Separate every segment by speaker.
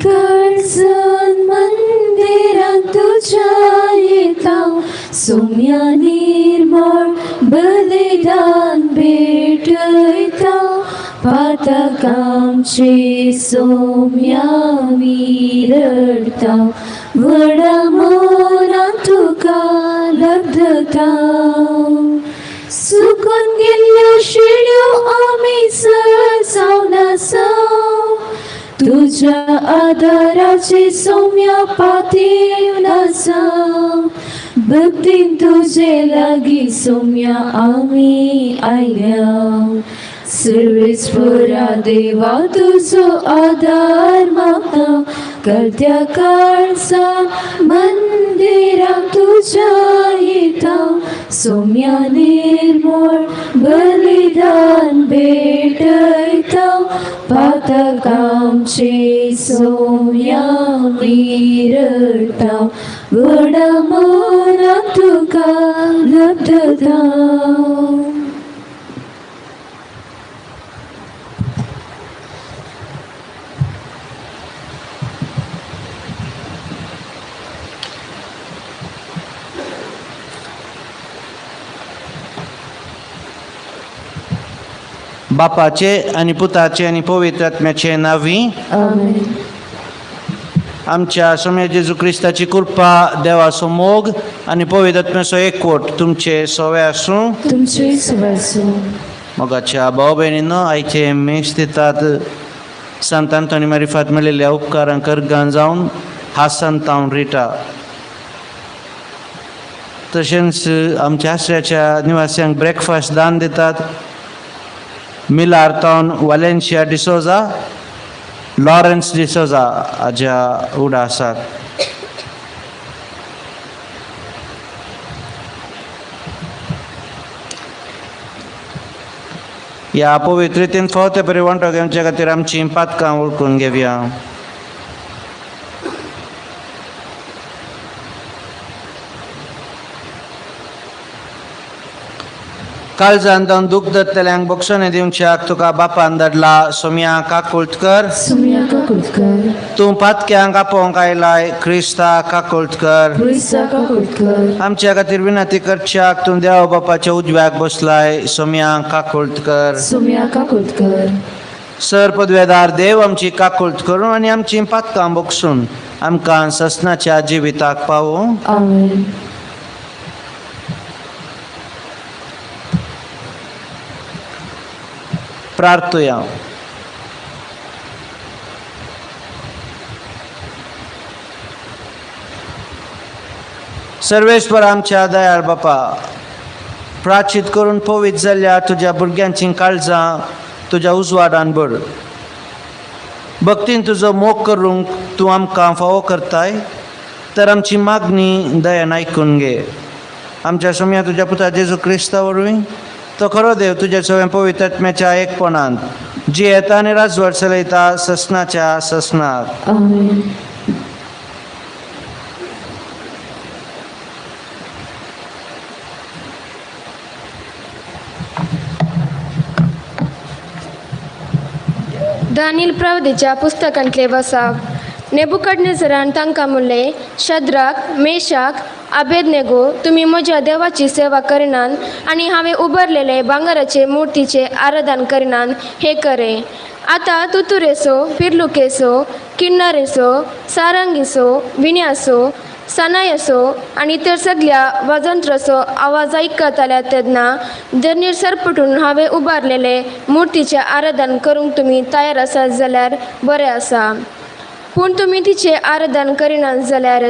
Speaker 1: Curzon मंदिरात तुझ्या येताव सोम्या निर्मळ बलिदान भेटयताव पातकांचे सोम्या विरडताव वडा मनात तुका लब्धताव सुकून गेल्यो शिड्यो आमी सरसाव नासाव तुझ्या आदाराचे सौम्या पातीव नासाव भक्तीन तुझे लागी सौम्या आमी आयल्याव सर्वेस्परा देवा तुझो आदार मागता कर्त्या काळचा मंदिरात तुझ्या येताव सौम्या निर्मळ बलिदान भेटयताव पातकांचे सौम्या विरडताव वडा मनात तुका लब्धताव.
Speaker 2: बापाचे आणि पुताचे आणि पवित्र आत्म्याचे नावी
Speaker 1: आमेन.
Speaker 2: आमच्या सोम्या जेजू क्रिस्ताची कृपा देवाचो मोग आणि पवित्र आत्म्याचो एकवट तुमचे सवे आसूं.
Speaker 1: तुमचे सुवासो
Speaker 2: मोगाच्या भाव भयणींनो, आयचे मेश दितात संत आंतोनी मारिफात मेळिल्ल्या उपकारांक अर्गां जावन हांसत हांव रिटा. तशेंच आमच्या आश्रयाच्या निवास्यांक ब्रेकफास्ट दान दितात. मिलार टाउन वालेन्सिया डिसोजा, लॉरेन्स डिसोजा हाज्या उडा आसात. ह्या पवित्रतेन फावते बरे वांटो घेवचे खातीर आमची पातकां वळखून घेवया. काळजान जावन दूख दत्तल्यांक बक्षणे दिवच्याक तुका बापान धाडला सोम्या काकुळटकर.
Speaker 1: सोम्या काकुळटकर
Speaker 2: तूं पातक्यांक आपोवंक आयलाय क्रिस्ता काकुळटकर.
Speaker 1: क्रिस्ता काकुळटकर
Speaker 2: आमच्या खातीर विनंती करच्याक तूं देवा बापाच्या उजव्याक बसलाय सोम्या काकुळटकर.
Speaker 1: सोम्या काकुळटकर
Speaker 2: सर पदवेदार देव आमची काकुळट करून आनी आमची पातकां बक्षून आमकां ससनाच्या जिविताक पावूं.
Speaker 1: आमेन.
Speaker 2: प्रार्थया. सर्वेश्वर आमच्या दयाळ बापा, प्राचित करून पवित्र जाल्ल्या तुज्या भुरग्यांची काळजां तुज्या उजवाडान भर. भक्तीन तुजो मोग करूंक तूं आमकां फावो करताय तर आमची मागणी दयान आयकून घे. आमच्या सोम्या तुज्या पुता जेजू क्रिस्ता वरवीं तो खरो देव तुज्या सगळ्या पवित्र आत्म्याच्या एकपणांत जी येता आनी राजवट चलयता ससनाच्या ससनाक.
Speaker 1: आमेन.
Speaker 3: दानियल प्रवदेच्या पुस्तकांतले वसाव. नेबुकदनेझरान तांकां म्हणलें, शद्राक, मेशाक आबेदनेगो, तुम्ही म्हज्या देवाची सेवा करिनान आणि हांवें उबारलेले भांगराचे मुर्तीचे आराधन करिनान हे करे. आता तुतुरेसो, फिरलुकेसो, किन्नरेसो, सारंगीसो, विण्यासो, सनायसो आणि इतर सगळ्या वाजंत्राचो आवाज आयकताल्या तेन्ना जर्नीर सरपटून हांवें उबारलेले मुर्तीचे आराधन करूंक तुमी तयार आसात जाल्यार बरें आसा. पूण तुमी तिचे आराधन करिनात जाल्यार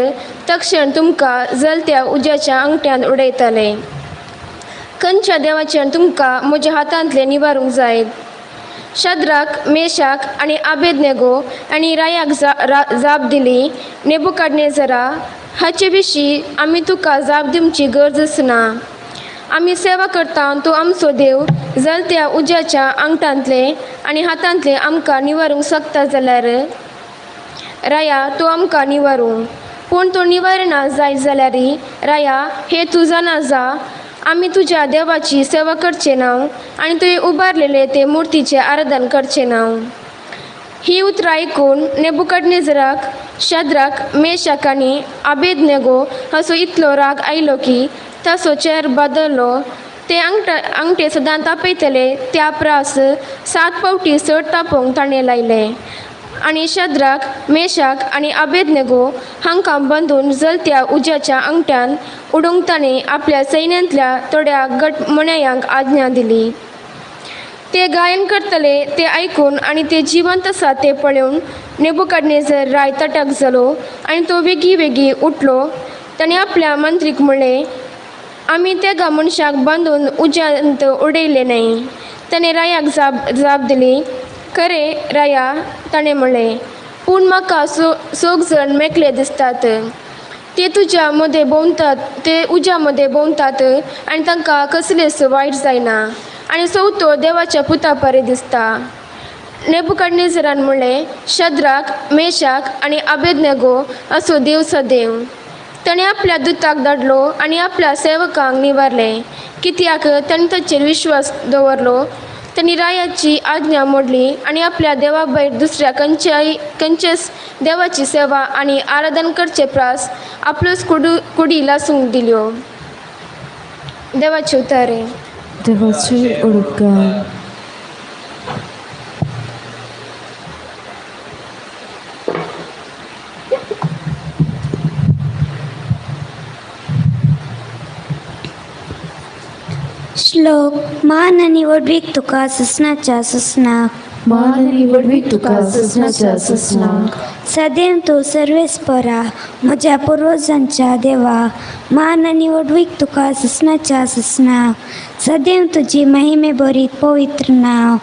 Speaker 3: तक्षण तुमकां जलत्या उज्याच्या अंगठ्यान उडयतले. खंयच्या देवाच्यान तुमकां म्हज्या हातांतले निवारूंक जाय. शद्राक, मेशाक आणि आबेदनेगो आणि रायाक जाप दिली, नेबुकाडनेझरा, हाचे विशीं आमी तुका जाप दिवची गरजच ना. आमी सेवा करता तूं आमचो देव जलत्या उज्याच्या अंगठांतले आनी हातांतले आमकां निवारूंक शकता जाल्यार राया तूं आमकां निवारूं. पूण तूं निवारना जाय जाल्यार राया हे तूं जाणा जा, आमी तुज्या देवाची सेवा करचे ना आनी तुवें उबारलेले ते मुर्तीचे आराधन करचे ना. ही उतरां आयकून नेबुकदनेझराक, शद्राक, मेशाक आनी आबेदनेगो हाचो इतलो राग आयलो की ताचो चेहरो बदललो. ते अंगठे सदां तापयतले त्या प्रास 7 फावटी चड तापोवंक ताणें लायले. आनी शद्राक, मेशाक आनी आबेदनेगो हांकां बांदून जलत्या उज्याच्या अंगठ्यान उडोवंक ताणें आपल्या सैन्यांतल्या थोड्या गट मणयांक आज्ञा दिली. ते गायन करतले ते आयकून आनी ते जिवंत आसा ते पळोवन नेबुकदनेझर राय तटक जालो आनी तो वेगी उठलो. ताणें आपल्या मंत्रीक म्हणलें, आमी त्या मनशाक बांदून उज्यांत उडयले न्हय. ताणें रायाक जाप दिली, खरें राया, ताणें म्हणलें, पूण म्हाका 6 जण मेकळे दिसतात. ते तुज्या मदें भोंवतात, ते उज्या मदें भोंवतात आनी तांकां कसलेच वायट जायना आनी चवथो देवाच्या पुता परे दिसता. नेबुकदनेझरान म्हणलें, शद्राक, मेशाक आनी आबेदनेगो असो देव सदेव. ताणें आपल्या दुताक धाडलो आनी आपल्या सेवकांक निवारले, कित्याक ताणें ताचेर विश्वास दवरलो. तांणी रायाची आज्ञा मोडली आनी आपल्या देवा भायर दुसऱ्या खंयच्याच देवाची सेवा आनी आराधन करचे प्रास आपलोच कुडी लासूंक दिल्यो. देवाचे उतारे.
Speaker 1: देवाची उडोवकार.
Speaker 4: श्लोक. मान आनी वडवीक तुका ससनाच्या ससनाक.
Speaker 1: मान आनी वडवीक तुका ससनाच्या ससनाक.
Speaker 4: सदैव तूं सर्वेस्परा, म्हज्या पुर्वजांच्या देवा, मान आनी वडवीक तुका ससनाच्या ससनाक. सदैव तुजी महिमे बरीत पवित्र नांव.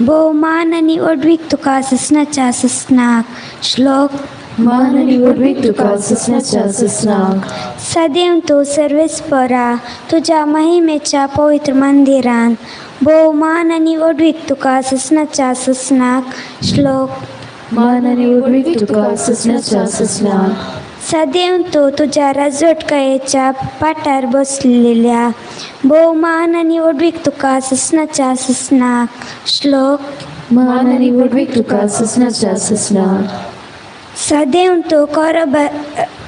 Speaker 4: भोव मान आनी वडवीक तुका ससनाच्या ससनाक. श्लोक.
Speaker 1: मान आनी वडवीक तुका ससनाच्या ससनाक.
Speaker 4: सदैव तूं सर्वेस्परा, तुज्या महिमेच्या पवित्र मंदिरान. भोव मान आनी वडवीक तुका ससनाच्या ससनाक. श्लोक.
Speaker 1: मान आनी वडवीक तुका ससनाच्या ससनाक.
Speaker 4: सदैव तूं तुज्या राजवटकायेच्या पाठार बसलेल्या. भोव मान आनी वडवीक तुका ससनाच्या ससनाक. श्लोक.
Speaker 1: मान आनी वडवीक तुका ससनाच्या ससनाक.
Speaker 4: सदैव तूं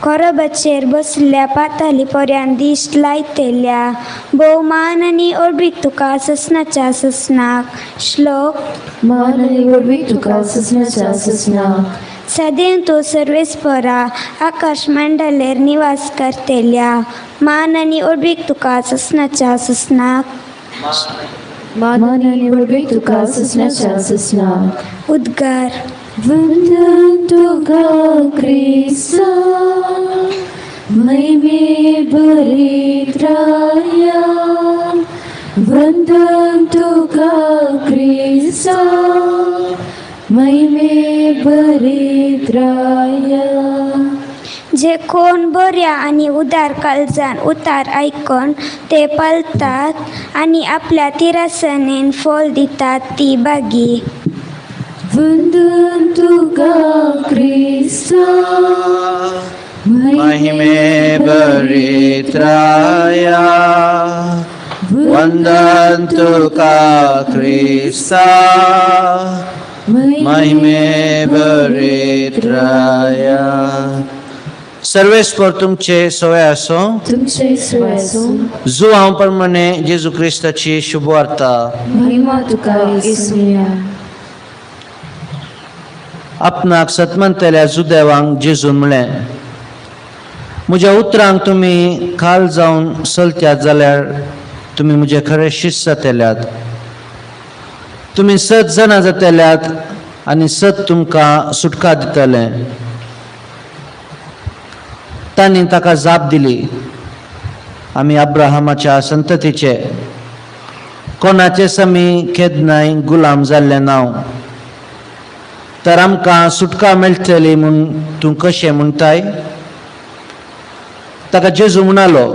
Speaker 4: कोरबाचेर बसलेल्या पाताली पर्यंत दिश्ट लायतेल्या. भोव मान आनी वडवीक तुका ससनाच्या ससनाक. श्लोक.
Speaker 1: मान आनी वडवीक तुका ससनाच्या ससनाक.
Speaker 4: सदैव तूं सर्वेस्परा, आकाश मंडलेर निवास करतेल्या. मान आनी वडवीक तुका ससनाच्या ससनाक.
Speaker 1: मान आनी वडवीक तुका ससनाच्या ससनाक.
Speaker 4: उद्गार.
Speaker 1: वंदन तुका क्रिस्ता, महिमे भरीत राया. वंदन तुका क्रिस्ता, महिमे भरीत राया.
Speaker 4: जे कोण बऱ्या आणि उदार काळजान उतार आयकून ते पळतात आणि आपल्या तिरासनेन फळ दितात ती बागी.
Speaker 1: वंदन तुका क्रिस्ता,
Speaker 2: महिमे भरीत राया. वंदन तुका ख्रिस्ता, महिमे भरीत राया. सर्वेस्पर तुमचे सवय असो.
Speaker 1: तुमचे सोय असो.
Speaker 2: जो हांव प्रमाणे जेजू क्रिस्ताची शुभवार्ता.
Speaker 1: महिमा तुका येसुया.
Speaker 2: आपणाक सतमंतल्या जुदेवांक जेजून म्हळें, म्हज्या उतरांक तुमी खाल जावन चलत्यात जाल्यार तुमी म्हजे खरे शिश्य जातल्यात. तुमी 7 जाणां जातल्यात आनी 7 तुमकां सुटका दितले. तांणी ताका जाप दिली, आमी अब्राहमाच्या संततीचे, कोणाचेच आमी केदनाय गुलाम जाल्ले नाव. तर आमकां सुटका मेळटली म्हूण तूं कशें म्हणटाय? ताका जेजू म्हणालो,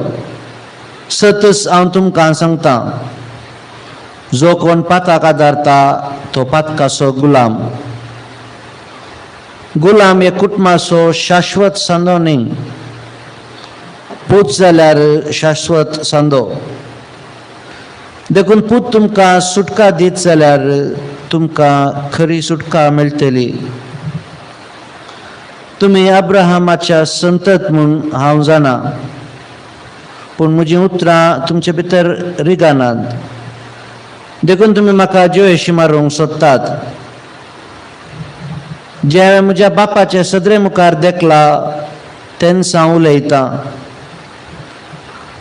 Speaker 2: सतच हांव तुमकां सांगता, जो कोण पाताक आदारता तो पातकाचो गुलाम. गुलाम हे कुटुंबाचो शाश्वत सांदो न्ही, पूत जाल्यार शाश्वत सांदो. देखून पूत तुमकां सुटका दीत जाल्यार तुमकां खरी सुटका मेळटली. तुमी अब्राहमाच्या संतत म्हूण हांव जाणा, पूण म्हजीं उतरां तुमचे भितर रिगानात. देखून तुमी म्हाका जेशी मारूंक सोदतात. जे म्हज्या बापाचे सदरे मुखार देखला तेन्ना हांव उलयतां,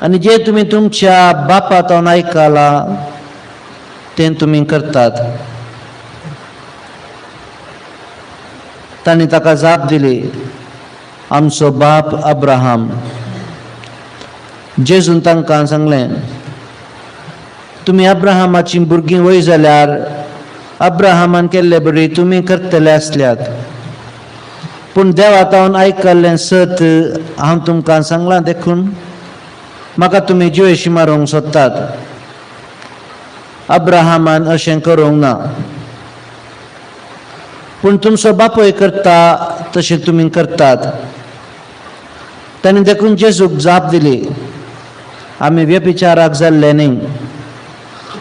Speaker 2: आनी जे तुमी तुमच्या बापा तोंड आयकला तें तुमी करतात. तांणी ताका जाप दिली, आमचो बाप अब्राहम. जेजून तांकां सांगलें, तुमी अब्राहमाची भुरगीं वय जाल्यार अब्राहमान केल्ले बरी तुमी करतले आसल्यात. पूण देवा तोंड आयकल्लें सत हांव तुमकां सांगलां, देखून म्हाका तुमी जेशी मारूंक सोदतात. अब्राहमान अशें करूंक ना, पूण तुमचो बापूय करता तशें तुमी करतात. तांणी देखून जेजूक जाप दिली, आमी व्यभिचाराक जाल्ले न्ही,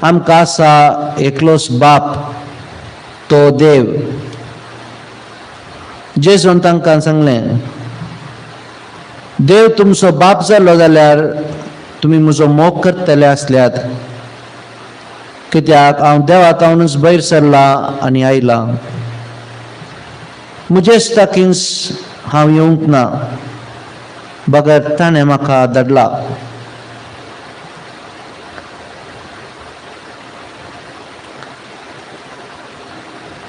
Speaker 2: आमकां आसा एकलोच बाप, तो देव. जेजून तांकां सांगलें, देव तुमचो बाप जालो जाल्यार तुमी म्हजो मोग करतले आसल्यात, कित्याक हांव देवा तावनूच भायर सरला आनी आयला. म्हजेच ताकींच हांव येवंक ना, बगर ताणें म्हाका धाडला.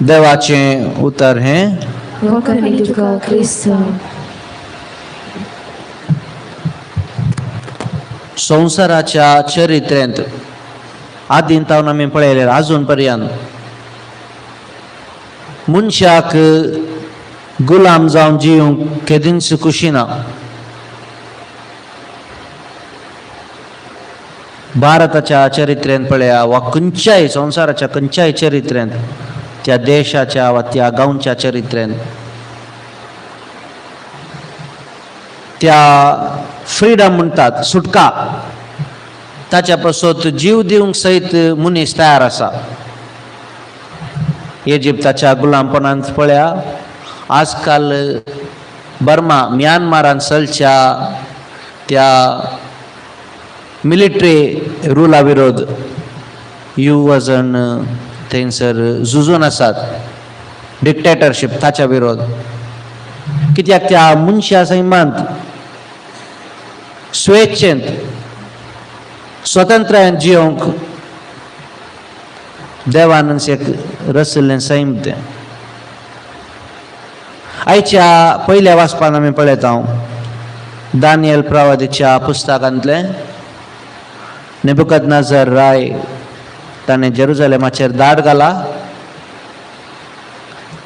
Speaker 2: देवाचें उतर हें,
Speaker 1: वखणी तुका क्रिस्त.
Speaker 2: संवसाराच्या चरित्रेंत आदीन तावन आमी पळयलें आजून पर्यंत मनशाक गुलाम जावन जिवंक केदींच खुशी ना. भारताच्या चरित्रेंत पळया वा खंयच्याय संवसाराच्या खंयच्याय चरित्रेंत, त्या देशाच्या वा त्या गांवच्या चरित्रेंत, त्या फ्रीडम म्हणटात सुटका, ताच्या पासून जीव दिवंक सयत मनीस तयार आसा. इजिप्ताच्या गुलामपणांत पळया, आजकाल बर्मा म्यानमारान चलच्या त्या मिलिटरी रुला विरोध युवा जण थंयसर झुजून आसात, डिक्टेटरशीप ताच्या विरोध. कित्याक त्या मनशा सैमांत स्वेच्छेंत स्वतंत्रायेन जिवंक देवान एक रचल्लें सैम तें. आयच्या पयल्या वाचपान आमी पळयता दानियल प्रवादीच्या पुस्तकांतलें नेबुकदनेझर राय ताणें जेरुसलेमाचेर दाड घाला.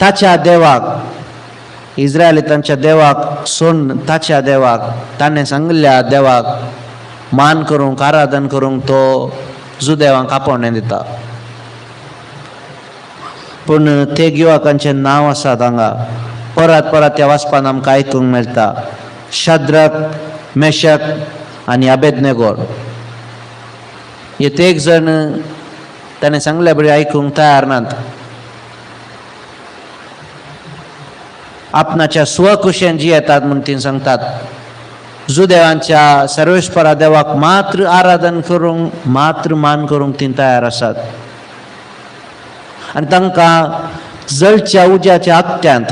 Speaker 2: ताच्या देवाक, इस्रायली तांच्या देवाक सोडून ताच्या देवाक, ताणें सांगिल्ल्या देवाक मान करूंक, आराधन करूंक तो जुदेवांक आपोवणें दिता. पूण ते गिवाकांचें नांव आसात हांगा, परत परत त्या वाचपान आमकां आयकूंक मेळटा. शाद्रक, मेशक आनी अबेदनेगो. हे एक जण ताणें सांगल्या बरी आयकूंक तयार नात. आपणाच्या स्वकुशेन जियेतात म्हणून ती सांगतात। जुदेवांच्या सर्वेस्परा देवाक मात्र आराधन करूंक मात्र मान करूंक ती तयार आसात आनी तांकां जळच्या उज्याच्या आगत्यांत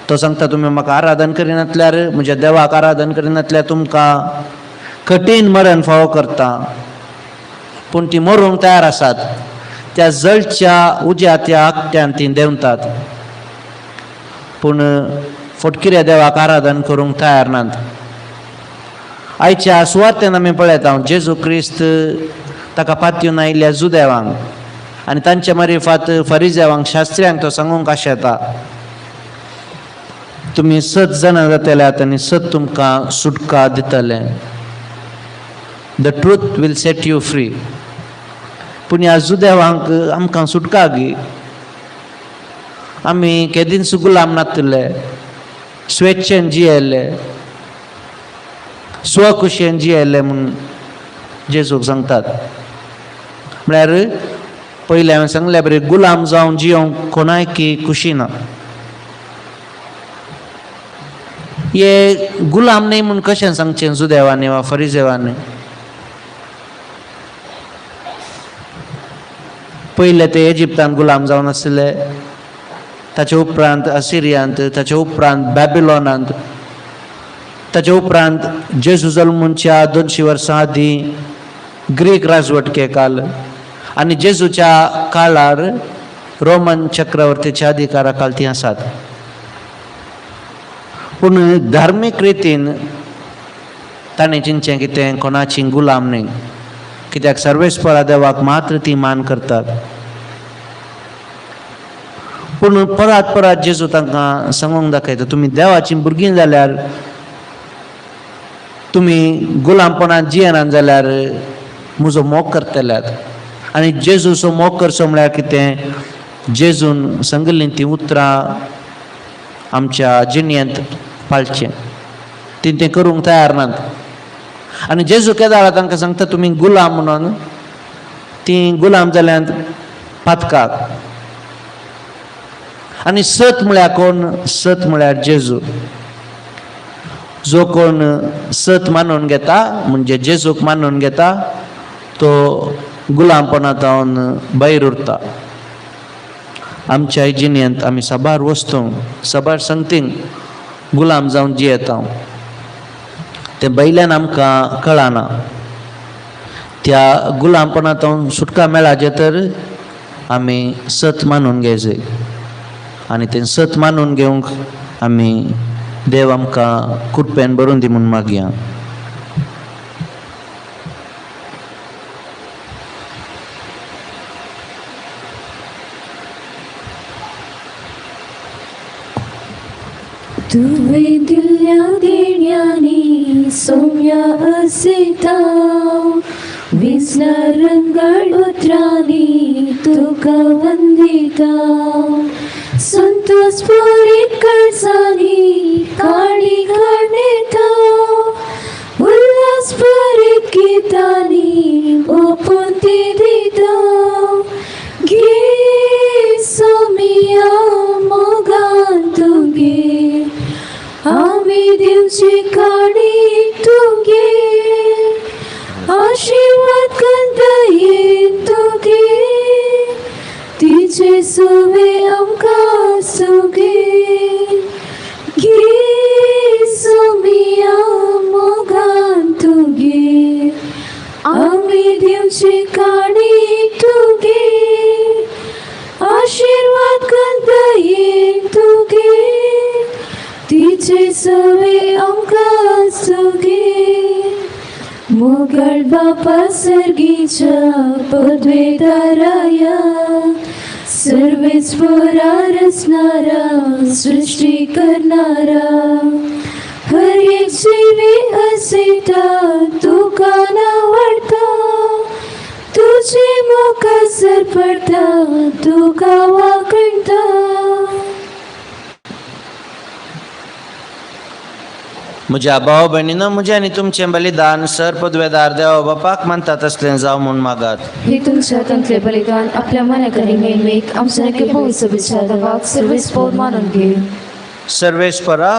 Speaker 2: तो सांगता तुम्ही म्हाका आराधन करिनातल्यार म्हज्या देवाक आराधन करिनातल्यार तुमकां कठीण मरण फावो करता, पूण ती मरूंक तयार आसात। त्या जळच्या उज्याच्या आगत्यांत ती देंवतात, पूण फटकिऱ्या देवाक आराधन करूंक तयार नात। आयच्या सुवातेन आमी पळयता जेजू क्रिस्त ताका पातयेवन आयिल्ल्या जुदेवांक आनी तांच्या मारिफात फरिजेवांक शास्त्र्यांक तो सांगूंक आशेता, तुमी 7 जाणां जातल्यात आनी 7 तुमकां सुटका दितले। The truth will set you free. पूण ह्या जुदेवांक आमकां सुटका गी, आमी केदींच गुलाम नातले, स्वेच्छेन जियेले, स्वकुशेन जियेले म्हूण जेजूक सांगतात। म्हळ्यार पयलीं हांवें सांगलें बरें, गुलाम जावन जियोंक कोणायकी खुशी ना। हे गुलाम न्ही म्हूण कशें सांगचें जुदेवांनी वा फरिजेवांनी? पयले ते इजिप्तांत गुलाम जावन आसले, ताचे उपरांत असिरियांत, ताचे उपरांत बॅबिलॉनांत, ताचे उपरांत जेजू जल्मूच्या 200 वर्सां आदीं ग्रीक राजवटके काल, आनी जेजूच्या काळार रोमन चक्रवर्तीच्या अधिकारा काल ती आसात। पूण धार्मीक रितीन ताणें चिंतचें कितें, कोणाची गुलाम न्ही, कित्याक सर्वेस्परा देवाक मात्र ती मान करतात। पूण परत परत जेजू तांकां सांगूंक दाखयता, तुमी देवाची भुरगीं जाल्यार, तुमी गुलामपणांत जियेनात जाल्यार म्हजो मोग करतल्यात। आनी जेजूचो मोग करचो म्हळ्यार कितें? जेजून सांगिल्लीं तीं उतरां आमच्या जिणेंत पाळचें, ती तें करूंक तयार नात। आनी जेजू केदार तांकां सांगता, तुमी गुलाम म्हणून ती गुलाम जाल्यांत पातकाक। आनी 7 म्हळ्यार कोण? 7 म्हळ्यार जेजू। जो कोण 7 मानून घेता, म्हणजे जेजूक मानून घेता, तो गुलामपणांतावन भायर उरता। आमच्या जिणेंत आमी साबार वस्तूंक, साबार संगतींक गुलाम जावन जियेता, ते बैल्यान आमकां कळना। त्या गुलामपणांतावन सुटका मेळाचे तर आमी 7 मानून घेवचे, आनी ते 7 मानून घेवंक आमी देव आमकां कृपेन बरोवन दी म्हूण मागया।
Speaker 1: तुवें दिल्ल्या देण्यानी सौम्य असिता, विसना रंगळ उतरांनी तुका वंदिता। संतोष पुरीत कळसांनी काळी काडनेता, उल्हास पुरीत गितांनी ओपून ती दिता। घे सौम्या मोगान तुगे, आमी दिवची काणी तुगे। आशीर्वाद कंदये तुगे, तिचे सुवे आमकां सुगे। घे सौम्या मोगान तुगे, आमी दिवची काणी तुगे। आशीर्वाद कंदये तुगे, तिचे सवे आमकां सुगे। मोगळ बापा सर्गीच्या पदवेदाराया, सर्वेस्परा रचणारा, सृष्टी करणारा, हर एक जीवी असिता तुका नावडता। तुझे मुखासर पडता तुका वाकणता।
Speaker 2: म्हज्या भाव भयणीनो, म्हजें आनी तुमचें बलिदान सर पदवेदार देवा बापाक मानतात असलें जावं म्हूण मागात.
Speaker 1: हे तुमच्या तंतले बलिदान आपल्या मनाकडे नेहमीक आमच्या नक्की भविष्य देवाक सर्वेस्पोर मानून घे.
Speaker 2: सर्वेस्परा,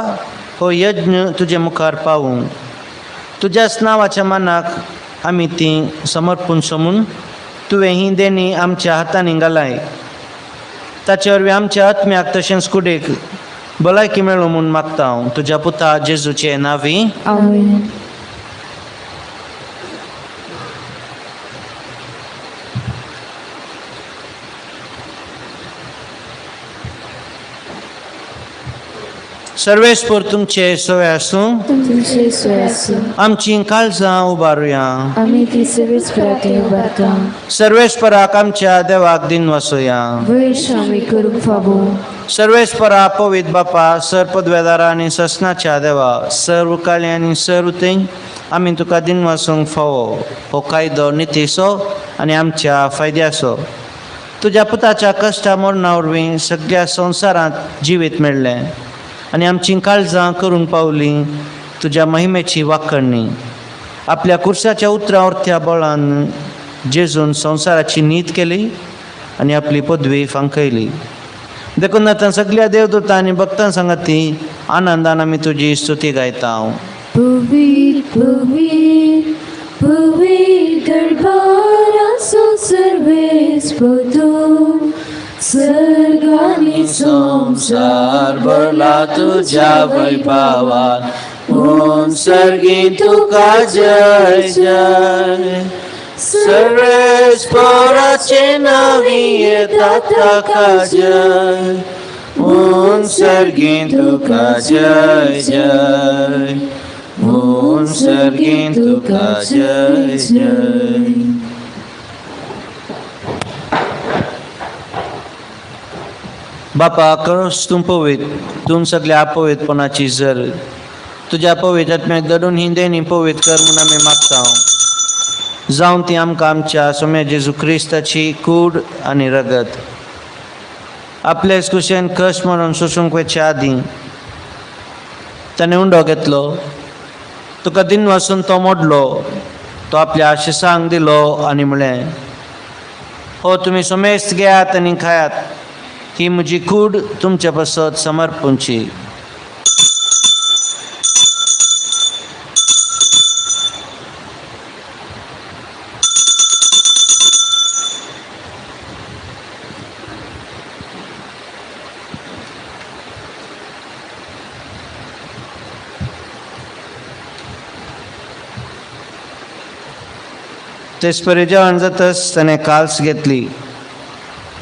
Speaker 2: हो यज्ञ तुजे मुखार पावूं. तुज्याच नांवाच्या मानाक आमी ती समर्पून समून तुवें ही देणी आमच्या हातांनी घालाय. ताचे वरवीं आमच्या आत्म्याक तशेंच कुडीक भलायकी मेळूं म्हूण मागता हांव तुज्या पुता जेजूचे नांवी.
Speaker 1: आमेन.
Speaker 2: सर्वेस्पोर तुमचे सोय आसूं.
Speaker 1: तुमचे सोय आसूं.
Speaker 2: आमची काळजां उबारुया.
Speaker 1: आमी ती सर्वेस्पराक उबारता.
Speaker 2: सर्वेस्पराक आमच्या देवाक दिन वासुया.
Speaker 1: वैश आमी करूंक फावो.
Speaker 2: सर्वेस्परा पवित बापा, सर पदवेदारा आनी ससनाच्या देवा, सर उकाळी आनी सर उतें आमी तुका दिन वासूंक फावो. हो कायदो नितीसो आनी आमच्या फायद्याचो. तुज्या पुताच्या कश्टा मरणा वरवीं सगळ्या संवसारांत जिवीत मेळ्ळें आनी आमचीं काळजां करूंक पावलीं तुज्या महिमेची वाखणणी. आपल्या कुर्साच्या उतरां उरत्या बळान जेजून संवसाराची नीत केली आनी आपली पदवी फांकयली. देखून आतां सगळ्या देवदूतां आनी भक्तां सांगाती आनंदान आमी तुजी स्तुती गायता.
Speaker 1: पवित्र पवित्र पवित्र दरबाराचो सर्वेस्पतो, सर्गानी संसार
Speaker 2: भरला तुझ्या वैभवान, म्हूण सर्गी तुका जय जय. सर्वेस्पराचे नांवी येता ताका जय, म्हूण सर्गी तुका जय जय, म्हूण सर्गी तुका जय जय. बापा, खरोच तूं पवित्र, तूं सगळ्या अपवित्रपणाची जर तुज्या पवित्र आत्म्याक धरून ही देणी पवित्र कर म्हूण आमी मागता. जावं ती आमकां आमच्या सोम्या जेजू क्रिस्ताची कूड आनी रगत आपलेच कुशेन कश्ट म्हणून सोसूंक वयच्या आदीं ताणें उंडो घेतलो. तुका दिन वासून तो मोडलो, तो आपल्या आशिसांक दिलो आनी म्हळें, हो तुमी सोमेस्त घेयात आनी खायात, ही म्हजी कूड तुमच्या पासत समर्पूंची. तेच परी जेवण जातच ताणें काल्स घेतली.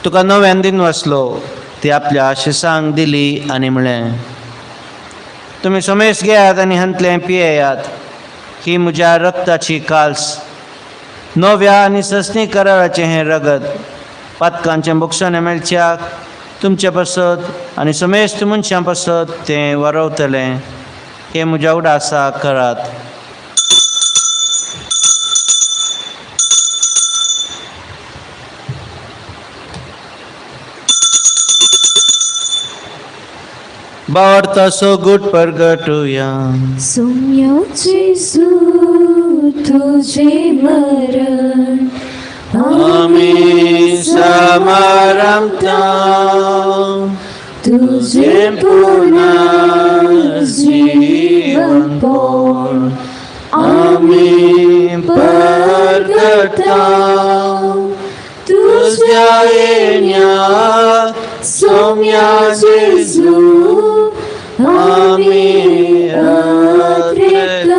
Speaker 2: तुका नव्यान दिन वासलो, ती आपल्या आशिसांक दिली आनी म्हळें, तुमी सोमेस घेयात आनी हांतलें पियेयात, ही म्हज्या रक्ताची काल्स, नव्या आनी ससणी कराराचें हें रगत, पातकांचें भक्षण मेळच्याक तुमचे पासत आनी सोमेस्त मनशां पासत तें वारवतलें. हें म्हज्या उडासाक करात. बावडतासो गुट परगटुया.
Speaker 1: सोम्याचे सू तुझे मरण
Speaker 2: आमी समारंभता
Speaker 1: तुझे
Speaker 2: पुनर्जीवन पोर आमी परगटा. तुझ्या येण्याक सोम्या जेजू आमी रात्रता.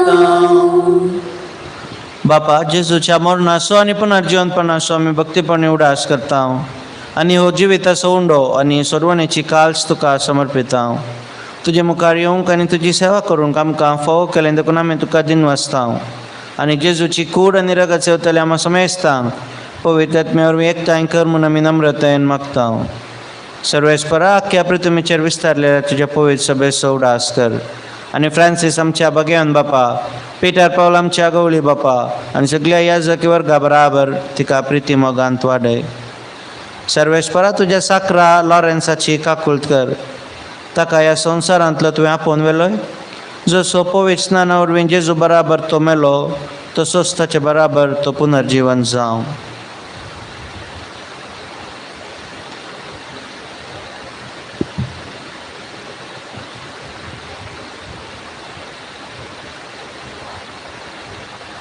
Speaker 2: बापा, जेजूच्या मरणाचो आनी पुनर्जीवनपणाचो आमी भक्तीपणे उडास करता आनी हो जिविताचो उंडो आनी सोडवणेची काल्स तुका समर्पिता. तुजे मुखार येवंक आनी तुजी सेवा करूंक आमकां फावो केलें देखून आमी तुका दिन वाचता आनी जेजूची कूड आनी रगत सेवतले आमी समेजता. पवित्र आत्म्या वरवीं एकठांय कर म्हूण आमी नम्रतायेन मागता. सर्वेस्परा, आख्या पृथ्वीचेर विस्तारलेल्या तुज्या पवित्र सभेचो उडास कर आनी फ्रांसीस आमच्या भगवान बापा, पिटर पावल आमच्या गवळी बापा आनी सगळ्या याजकी वर्गा बराबर तिका प्रिती मोगांत वाडय. सर्वेस्परा, तुज्या साकरा लॉरेन्साची काकुळट कर. ताका ह्या संवसारांतलो तुवें आपोवन व्हेलोय जसो पवित्र स्नाना वरवीं जेजू बराबर तो मेलो तसोच ताचे बराबर तो पुनर्जीवन जावं.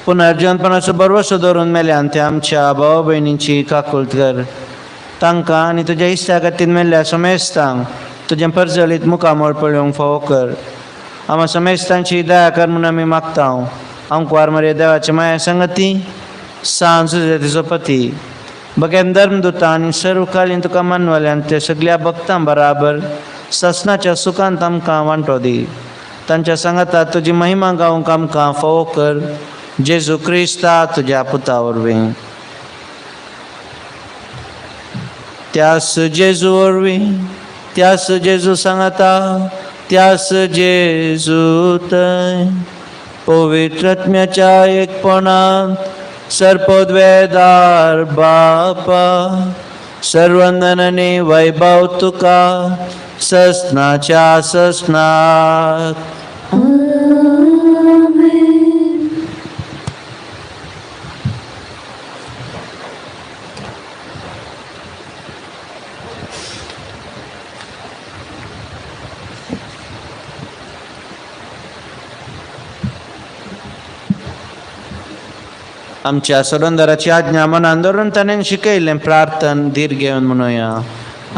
Speaker 2: पुनर्जीवनपणाचो बरवसो धरून मेल्यान ते आमच्या भावा भयणींची काकुळट कर. तांकां आनी तुज्या इश्टा खातीर मेल्ल्या समेस्तांक तुजें परजलीत मुखामोळ पळोवंक फावो कर. आम्हा समेस्तांची दया कर म्हूण आमी मागता. आमकां मरे देवाची माया संगती सांज तिचो पती भगेन धर्मदुतां आनी सर्वकालीन तुका मानवाल्यान ते सगळ्या भक्तां बराबर ससनाच्या सुखांत आमकां वांटो दी. तांच्या सांगाताक तुजी महिमा गावंक आमकां फावो कर. जेजू क्रिस्ता तुज्या पुता वरवीं. त्यास जेजू वरवीं त्यास जेजू सांगाता त्यास जेजू थंय पवित्र आत्म्याच्या एकपणांत सर्पोद्वेदार बापा सर्वंदन आनी वैभव तुका ससनाच्या ससनाक. आमच्या सरोंदराची आज्ञा मनान धरून ताणें शिकयलें प्रार्थन धीर घेवन म्हणुया.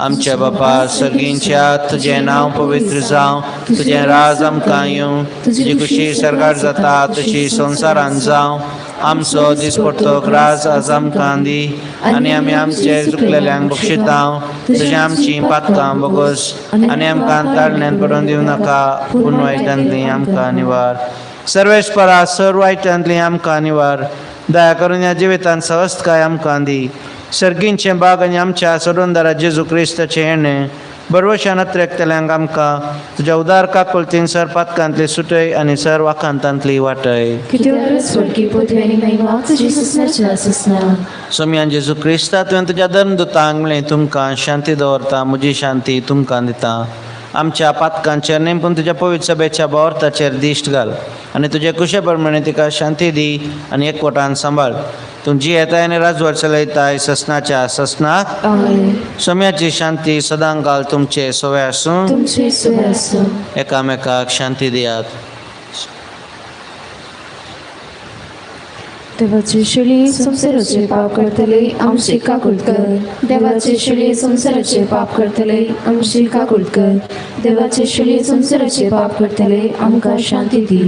Speaker 2: आमच्या बापा सर्गींच्या तुजें नांव पवित्र जावं. तुजें राज आमकां येवं. तुजी खुशी सरकार जाता तशी संवसारांत जावं. आमचो दिसपडटो राज आज आमकां दी आनी आमी आमचे चुकलेल्यांक बक्षिता. तुजें आमची पातकां बोगोस आनी आमकां ताळण्यांत पडोवन दिवं नाका पूण वायटांतली आमकां निवार. सर्वेस्परा सर्व वायटांतली आमकां निवार. दया करून ह्या जिवितांत सवस्थकाय आमकां दी. सर्गींचें बाग आनी आमच्या सरोंदरा जेजू क्रिस्ताचें येणें बरवशान नत्रेकतल्यांक आमकां तुज्या उदार काकुळतीन सर पातकांतली सुटय आनी सर वाखांतांतली वाटय. सोम्यान जेजू क्रिस्ता तुवें तुज्या धर्मदुतांक म्हणलें तुमकां शांती दवरता म्हजी शांती तुमकां दिता. आमच्या पातकांचेर नेमपून तुज्या पवित्र सभेच्या बोवार्थाचेर दिश्ट घाल आनी तुजे कुशे प्रमाणे तिका शांती दी आनी एकवटान सांबाळ. तूं जी येताय आनी राजवट चलयताय ससनाच्या ससनाक. सोम्याची शांती सदांकाल तुमचे सोवे आसूं. एकामेकाक शांती दियात.
Speaker 1: देवाची शिली संसाराचे पाप करतले आमची काकुळट कर. देवाची शिली संसाराचे पाप करतले आमची काकुळट कर. देवाची शिली संसाराचे पाप करतले आमकां शांती दी.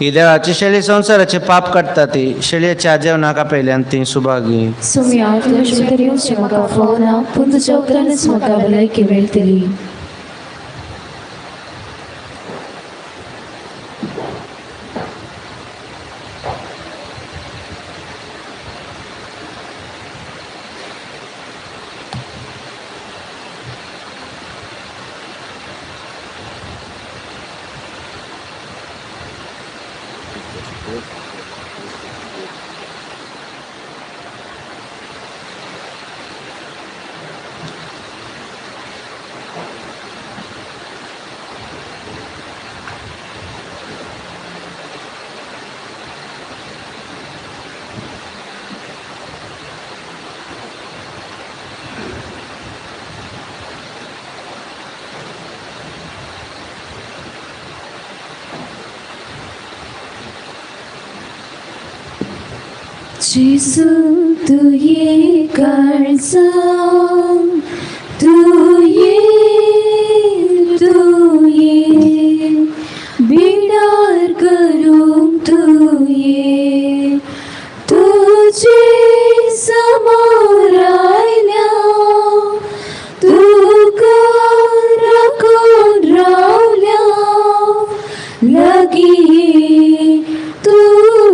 Speaker 2: ही देवाची शेळी संसाराचे पाप काडटा ती शेळयेच्या जेवणाका पयल्यान ती सुभागी.
Speaker 1: सोम्या तुझ्या भितर येवचें म्हाका फावो ना पूण तुज्या उतरानच म्हाका भलायकी मेळटली.
Speaker 5: जेसू तू ये काळजा तू ये बिडार करूंक तू ये तुझे समोर आयल्या तुका राखून रावल्या लागी ये तू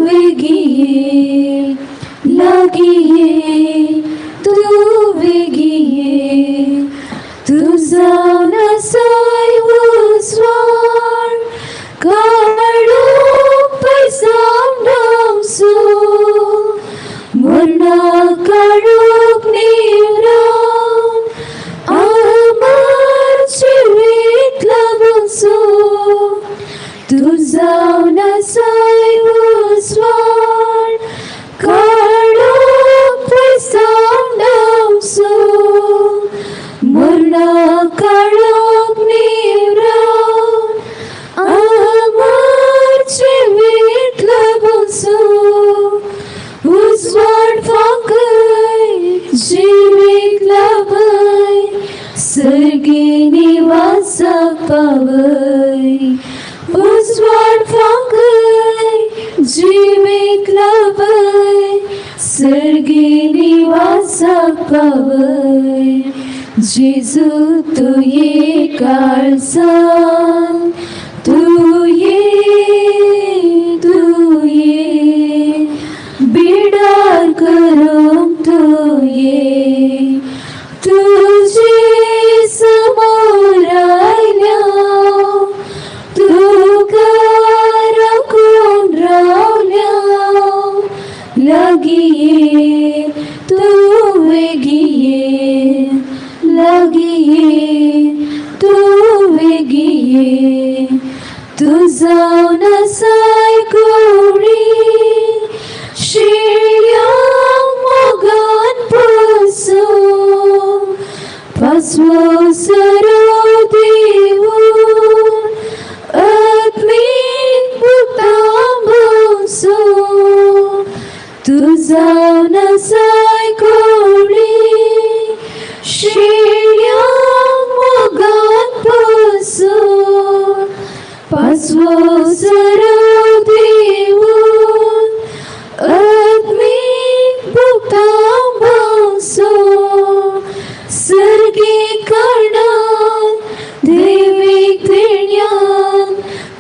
Speaker 5: वेगी ये लागी ये तू वेगी ये जावन आसाय उजवाड काळोख पैसावडावचो मरणा काळोख निवरावन आमार जिवीत लाभचो उजवाड फाकय जिवीत लाभय सर्गी निवासाक पावय उजवाड फाकय जिवीत लाभय सर्गी निवासाक पावय जेजू तू ये काळजान तू ये बिडार करूंक तू ये तुझे समोर आयल्या तुका राखून रावल्या लागी ये तू वेगी ये लागी ये तू वेगी ये तू जावन आसाय कोणी शिळ्यांक मोगान पसो पासवो सरो देवून आत्मीक भुतांबसो तू जावन आसाय कोणी शिळ्यांक मोगान पसो पासवो सरो देवून आत्मीक भुतांबसो सर्गी कारणान देवीक देण्यान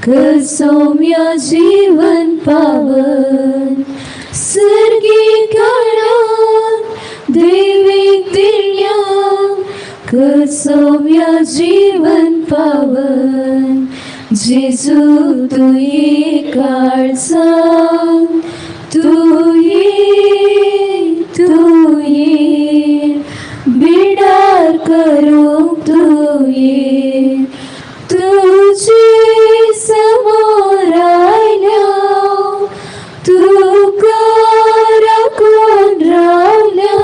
Speaker 5: कसोम्या जीवन पावन सर्गी कारणान देवीक देण्यान कसोम्या जीवन पावन जेजू तू ये काळजान तू ये बिडार करूंक तू ये तुझे समोर आयल्या तुका राखून रावल्या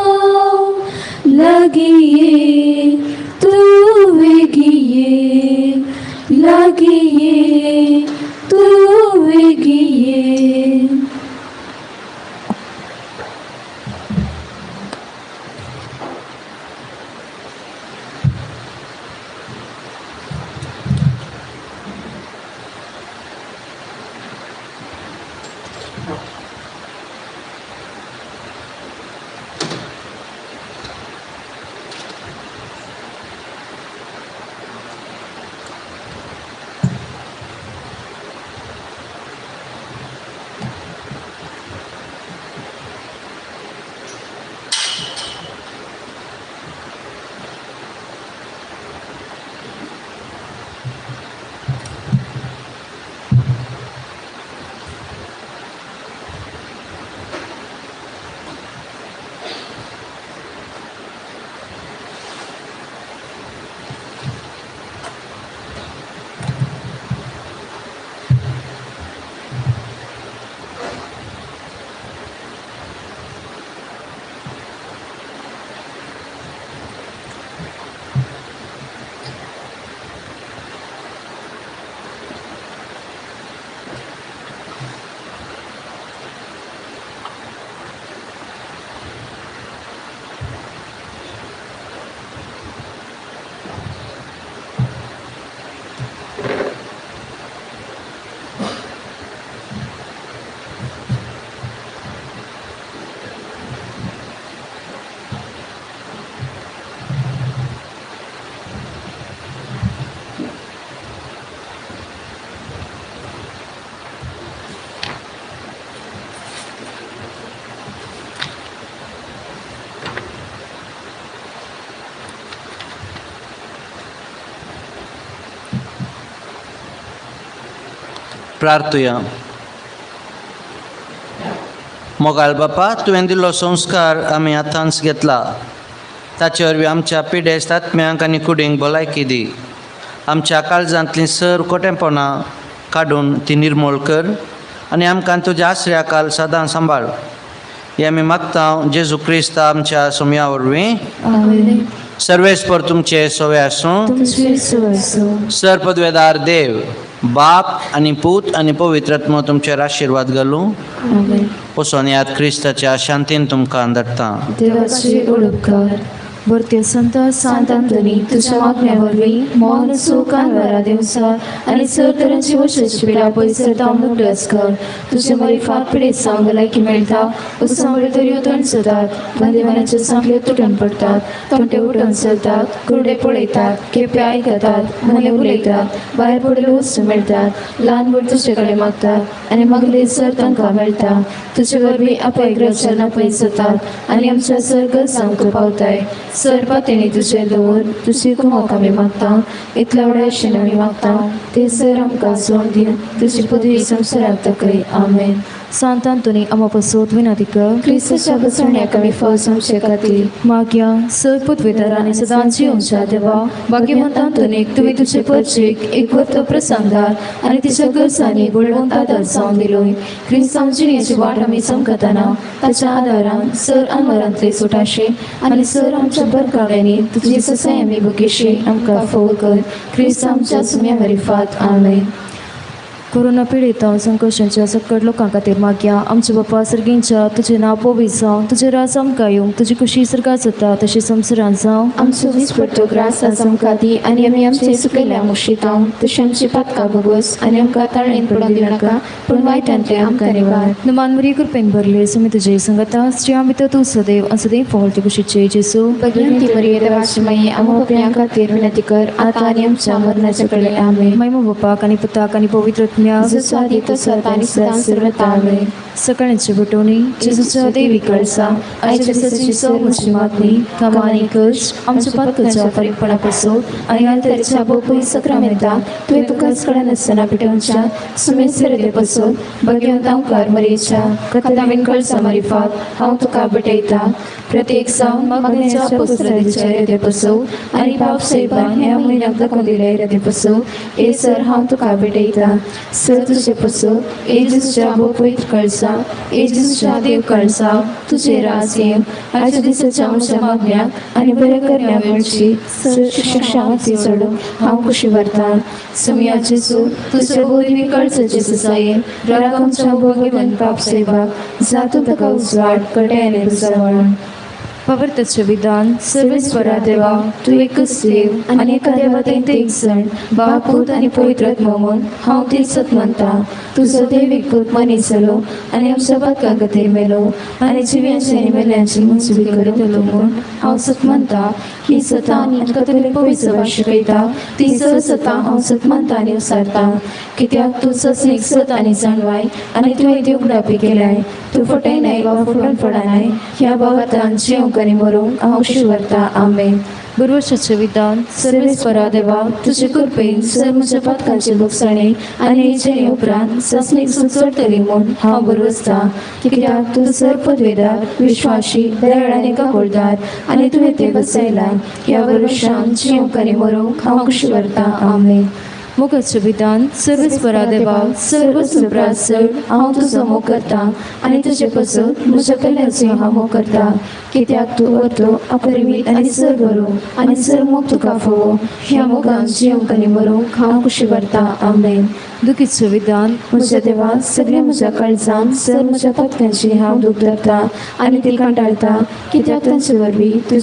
Speaker 5: लागी ये तू वेगी ये लागी ये तू वेगी ये
Speaker 2: प्रार्थुया. मोगाळ बापा, तुवें दिल्लो संस्कार आमी आतांच घेतला. ताचे वरवीं आमच्या पिडेस्त आत्म्यांक आनी कुडींक भलायकी दी. आमच्या काळजांतलीं सर खोटेपणां काडून ती निर्मूळ कर आनी आमकां तुज्या आसऱ्या काल सदां सांबाळ. हे आमी मागता जेजू क्रिस्त आमच्या सुमया वरवीं.
Speaker 1: आमेन.
Speaker 2: सर्वेस्पर तुमचे सोवे आसूं.
Speaker 1: तुमचे सुवासो
Speaker 2: सर्पद्वेदार देव बाप आनी पूत आनी पवित्रात्मा तुमचेर आशिर्वाद घालूं.
Speaker 1: आमेन.
Speaker 2: वचून याद क्रिस्ताच्या शांतीन तुमकां धाडटा.
Speaker 1: देवाचे उपकार. बरते संत सांत आंतोनी तुझ्या मागण्या वरवीं मौन कानवारा दिवसार आनी सर तरांची वशाची पिडा पयसरता मुक्तस कर. तुझे मरी फाट पिडेत सांग लायकी मेळटा. उसांबळे दर्यो थंड जातात. बंदिवानाचे सांगले तुटून पडतात. तोंडे उठून चलतात. कुरडे पळयतात. केपे आयकतात. मने उलयतात. भायर पडले वस्तू मेळतात. ल्हान भुरगीं तुजे कडेन मागतात आनी मागले सर तांकां मेळटा. तुजे वरवीं अपयग्रजांना पयस जातात आनी आमच्या सर्ग सांग तूं पावताय. सर पातेणी तुझे दवर तुझी कुमोक आमी मागता. इतल्या व्हडा आशेन आमी मागता. ते सर आमकां सोड दिवन तुजी पदवी संवसाराक तकय. आमेन.
Speaker 5: सांत आंतोनी आमा पासत विनंती कर.
Speaker 1: क्रिस्ताच्या बसवण्याक आमी फळ आमचे खातीर
Speaker 5: मागया सर पदवेदार आनी सदांच जिवनच्या देवा
Speaker 1: भाग्यवंत आंतोनीक तुवें तुजे परचेक एक वर्त प्रसंगार आनी तिच्या गरजांनी बळवंत आदार जावन दिलोय. क्रिस्तांव जिणेची वाट आमी चमकतना ताच्या आदारान सर आंवरांतले सुटाशे आनी सर आमच्या बरकाव्यांनी तुजी ससाय आमी बकेशी आमकां फोव कर. क्रिस्त आमच्या सुम्या वरी फात. आमेन.
Speaker 5: कोरोना पिडीत संकशांच्या सकट लोकां खातीर मागया. आमचे बापा सर्गींच्या तुजें नांव पवित्र जावं. तुजें राज आमकां येवं. तुजी खुशी सर्गात जाता तशी संवसारांत जावं.
Speaker 1: आमचो दीस पडटो ग्रास आज आमकां दी आनी आमी आमचे सुकयल्या मुशीतांव तशी आमची पातकां भोगोस आनी आमकां ताळेन पडूंक दिनाका पूण वायटांतले आमकां निवार.
Speaker 5: नमान मरी कृपेन भरले समी तुजे संगता स्त्रियां भितर तूं सदैव आनी सदैव फळते कुशीचे जेसू.
Speaker 1: भगवंती मरिये देवाची माये आमकां आपल्या खातीर विनंती कर आतां आनी आमच्या मरणाचे कडेन. आमेन.
Speaker 5: महिमा बापाक आनी पुताक आनी पवित्र आत्म्याक
Speaker 1: जसो आदी तसो आतां आनी सदां सर्वथा. आमेन.
Speaker 5: सकाळची बटवणी जेजूच्या देवी कळसा आयच्या दिसाची सौमची मागणी कामानी कश आमच्या पातकाच्या फरीकपणा पासून आनी आल्तारीच्या बोपई सक्रामेंता तुवें तुकाच कळना आसतना पिटोवच्या सुमेर दे पासून भगवंत आमकार मरेच्या कथावीन कळसा मरिफात हांव तुका बटयता. प्रत्येक सावन मागण्याच्या अपोस्तलाच्या हृदय पासून आनी पाप सैबान ह्या म्हयन्याक दाखोवन दिल्या हृदय पासून ए सर हांव तुका बटयता. सर तुजे पासून एजूच्या पवित्र कळसा एजूच्या देव कळसा तुजे राज येव. आयच्या दिसाच्या आमच्या मागण्याक आनी बरें करण्या वेळची सर शिक्षा मागची चडून हांव खुशी व्हरतां. सुमया जेजू तुजे बोलवी कळसाचे ससायेन राग आमच्या भोगिवन पाप सैबाक जातू ताका उजवाड कट्याने बुजवण. पवित्रचे विधान
Speaker 1: सर्वेस्परा देवा तू एकच देव आनी एका देवात एक जण बाप पूत आनी पवित्र आत्मा म्हूण हांव तिसत म्हणटा. तुजो देवीक पूत मनीस जालो आनी आमच्या बातकां खातीर मेलो आनी जिव्यांची आनी मेल्यांची मुंजवी करून दिलो म्हूण हांव सत म्हणटा. ही सतां आनी कथोलीक पवित्र भास शिकयता ती सर सतां हांव सत म्हणटा आनी उसारता. कित्याक तूं ससनीक सत आनी जाणवाय आनी तुवें ती उगडापी केल्याय. तूं फटयनाय वा फुटून पडनाय ह्या बाबतान जिवंक आनी मरूंक हांव खुशी व्हरता. आमेन.
Speaker 5: गुरुवशाचे विधान
Speaker 1: सर्वेस्परा देवा तुजे कृपेन सर म्हज्या पातकांचे लुकसाणी आनी हेचे उपरांत ससनीक सुचोडटली म्हूण हांव बरवसता. कित्याक तूं सर पदवेदार विश्वासी दयाळ आनी काकोळदार आनी तुवें ते बसयला. ह्या वर्षान जिवंक आनी मरूंक हांव खुशी व्हरता. आमेन.
Speaker 5: मोगाचे विधान सर्वेस्परा देवा
Speaker 1: सर्व सुप्रात चड हांव तुजो मोग करता आनी तुजे पासून म्हज्या कल्याणाचो हांव मोग करता. कित्याक तूं व्हरतो अपरिमीत आनी सर बरो आनी सर मोग तुका फोवो. ह्या मोगान जिवंक आनी मरूंक हांव खुशी व्हरता. आमेन.
Speaker 5: दुखीचे विधान
Speaker 1: म्हज्या देवा सगळ्या म्हज्या काळजान सर म्हज्या पत्कांची हांव दूख धरता आनी ती कंटाळता. कित्याक तांचे वरवीं तूं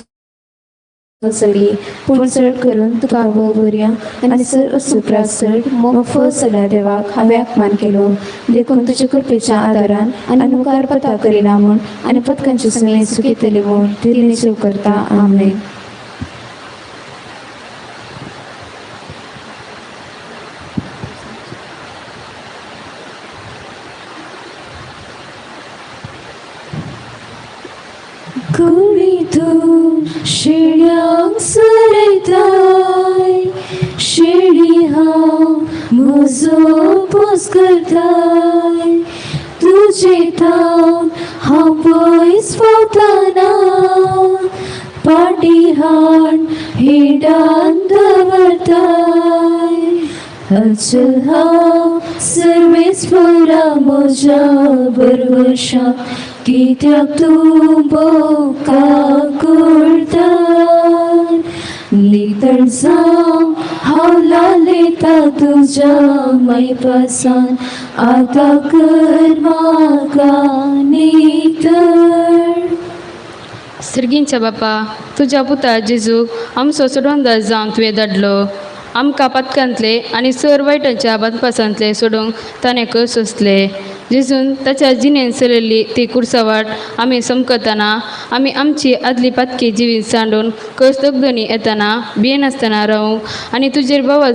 Speaker 1: सगळी पूण चड करून तुका भोवऱ्या आनी सर सुप्रात चड मोग फळ सगळ्या देवाक हांवें अपमान केलो. देखून तुजे कृपेच्या आदारान आनी मुखार पता करिना म्हूण आनी पत्कांची सगळी चुकितली म्हूण ती निशेव करता. आमेन. कुळीतून शेळ्यांक सरयताय शेळी हांव म्हजो पोस करताय. तुजे थावन हांव पयस पावतना पाटी हाड हिडान दवरताय.
Speaker 5: अचल हांव सर्वेस्परा म्हज्या बरवशा कित्याक तूं बोका करता नितळ जावं हांव लालयता तुज्या मैपासान आतां कर म्हाका नितळ.
Speaker 6: सर्गींच्या बापा तुज्या पुता जेजूक आमचो सोडून जावन तुवें धाडलो. आमकां पातकांतले आनी सर वायटाच्या बंदपासांतले सोडूंक ताणें कस सोंसले. जेजून ताच्या जिणेन चलयल्ली ती कुर्सावाट आमी समकतना आमी आमची आदली पातकी जिवीत सांडून कस दोगदनी येतना भियेनासतना रावूंक आनी तुजेर बोवाळ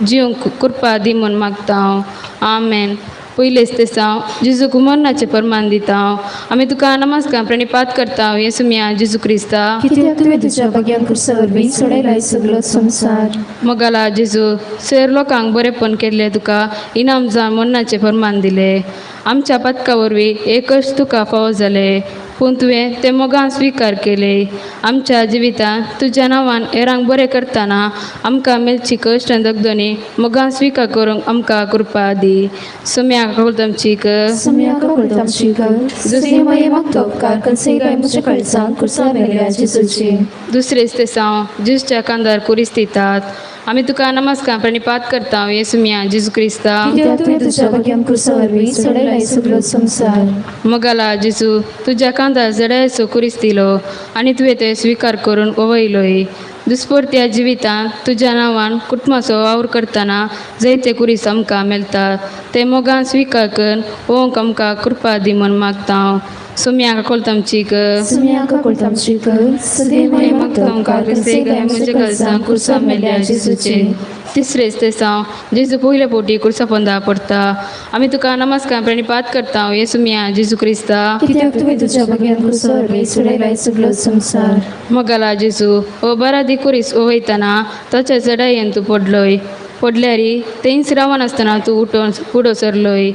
Speaker 6: जिवंक कृपा दी म्हूण मागता हांव. आमेन. पयलेच तेसा जेजूक मरणाचें परमान दिता हांव. आमी तुका नमस्कार प्रणिपात करता हांव येसू मिया जेजू क्रिस्ता.
Speaker 5: कित्याक तुवें तुज्या भग्यान कुर्सा वरवीं सोडयलाय सगळो संवसार.
Speaker 6: मोगाला जेजू सर लोकांक बरेपण केल्लें तुका इनाम जावन मरणाचें फरमान दिलें. आमच्या पदका वरवीं एकच तुका फावो जालें पूण तुवें तें मोगान स्विकार केलें. आमच्या जिवितांत तुज्या नांवान हेरांक बरें करतना आमकां मेलची कश्ट आनी दगदणी मोगान स्विकार करूंक आमकां कृपा दी. सुम्याक आमचीक
Speaker 5: सम्याक आमचीक जुजे मये मागतो उपकार कनसेगाय म्हज्या कळसांत कुर्सा मेल्या जेजूचे.
Speaker 6: दुसरेच तेसांव जेजूच्या कांदार कुरीस दितात. आमी तुका नमस्कार प्रणिपात करता हांव येसू मिया जेजू क्रिस्ता.
Speaker 5: कित्याक तुवें तुज्या भग्यान कुर्सा वरवीं सोडयलाय सगळो संवसार.
Speaker 6: मोगाला जेजू तुज्या कांदार जडायचो कुरीस दिलो आनी तुवें ते स्विकार करून वयलोय. दुस्परत्या जिवितांत तुज्या नांवान कुटुंबाचो वावर करतना जायते कुरीस आमकां मेळटात. ते मोगान स्विकार करून पळोवंक आमकां कृपा दी म्हूण मागता हांव. सुम्याक आमचीक
Speaker 5: सम्याक आमचीक सदे मये मागतो उपकार कनसेगाय म्हज्या कळसांत कुर्सा मेल्या जेजूचे.
Speaker 6: तिसरेच तेसांव जेजू पयले फावटी कुर्सा पोंदा पडटा. आमी तुका नमस्कार प्रणिपात करता हांव येसू मिया जेजू क्रिस्ता.
Speaker 5: कित्याक तुवें तुज्या भग्यान कुर्सा वरवीं सोडयलाय सगळो संवसार.
Speaker 6: मोगाला जेजू ओ बरादी कुरीस वयतना ताच्या चडायेन तूं पडल्यारी तेंच रावनासतना तूं उठून फुडो सरलोय.